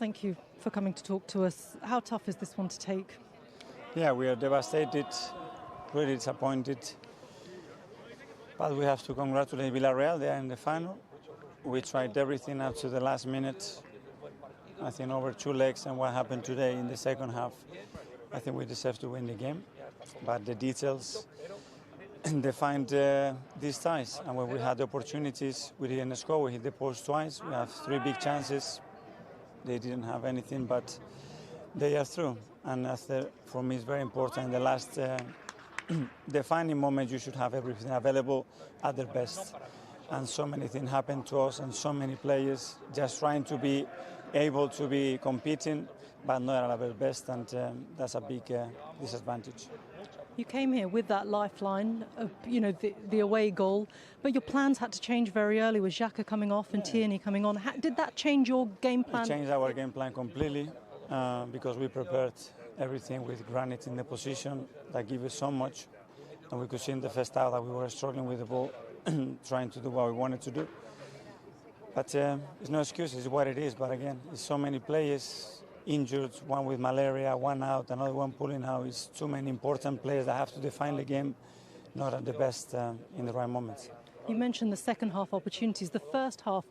thank you for coming to talk to us. How tough is this one to take? Yeah, we are devastated, really disappointed. But we have to congratulate Villarreal. They are in the final. We tried everything up to the last minute. I think over 2 legs, and what happened today in the second half, I think we deserve to win the game. But the details defined these ties. And when we had the opportunities, we didn't score. We hit the post twice. We have 3 big chances. They didn't have anything, but they are through. And for me, it's very important. In the last defining moment, you should have everything available at their best. And so many things happened to us, and so many players just trying to be able to be competing, but not at their best, and that's a big disadvantage. You came here with that lifeline, the away goal, but your plans had to change very early with Xhaka coming off and Tierney coming on. Did that change your game plan? It changed our game plan completely because we prepared everything with Granit in the position that gave us so much, and we could see in the first half that we were struggling with the ball, trying to do what we wanted to do. But it's no excuse, it's what it is. But again, it's so many players injured, one with malaria, one out, another one pulling out. It's too many important players that have to define the game, not at the best in the right moments. You mentioned the second half opportunities. The first half,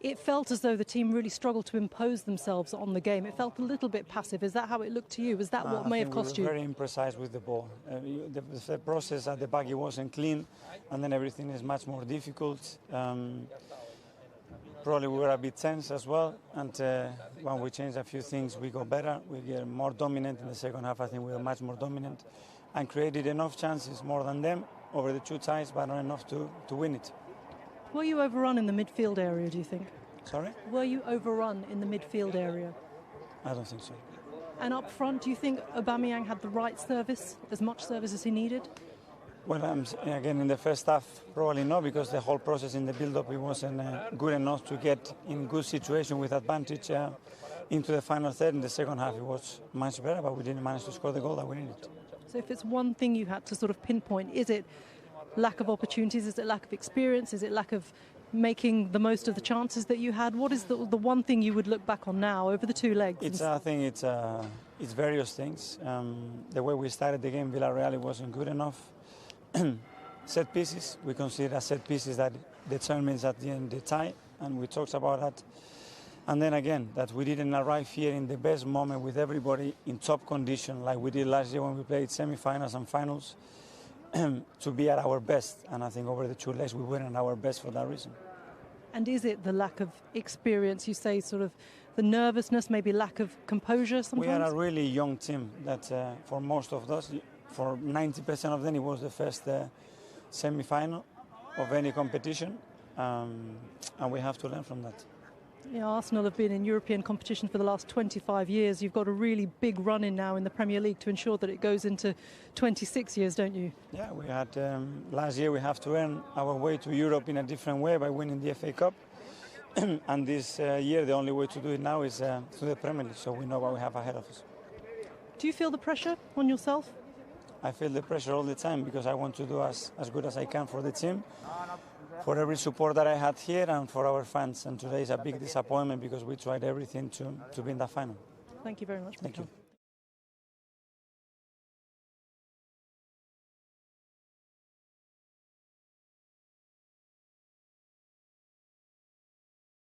it felt as though the team really struggled to impose themselves on the game. It felt a little bit passive. Is that how it looked to you? Was that what may have cost you? We were very imprecise with the ball. The process at the back, it wasn't clean, and then everything is much more difficult. Probably we were a bit tense as well, and when we changed a few things, we got better. We get more dominant in the second half. I think we were much more dominant and created enough chances, more than them, over the 2 ties, but not enough to win it. Were you overrun in the midfield area, do you think? Sorry? Were you overrun in the midfield area? I don't think so. And up front, do you think Aubameyang had the right service, as much service as he needed? Well, again, in the first half, probably not, because the whole process in the build-up, it wasn't good enough to get in good situation with advantage into the final third. In the second half, it was much better, but we didn't manage to score the goal that we needed. So if it's one thing you had to sort of pinpoint, is it lack of opportunities? Is it lack of experience? Is it lack of making the most of the chances that you had? What is the one thing you would look back on now over the 2 legs? I think it's various things. The way we started the game, Villarreal, it wasn't good enough. Set pieces, we consider set pieces that determines at the end the tie, and we talked about that. And then again, that we didn't arrive here in the best moment with everybody in top condition, like we did last year when we played semi-finals and finals, to be at our best. And I think over the 2 legs we weren't at our best for that reason. And is it the lack of experience? You say sort of the nervousness, maybe lack of composure sometimes? We are a really young team that for most of us, for 90% of them, it was the first semi-final of any competition, and we have to learn from that. Yeah, Arsenal have been in European competition for the last 25 years. You've got a really big run in now in the Premier League to ensure that it goes into 26 years, don't you? Yeah, we had last year we have to earn our way to Europe in a different way by winning the FA Cup. And this year the only way to do it now is through the Premier League, so we know what we have ahead of us. Do you feel the pressure on yourself? I feel the pressure all the time because I want to do as good as I can for the team, for every support that I had here, and for our fans. And today is a big disappointment because we tried everything to be in the final. Thank you very much, Thank Mikel. you.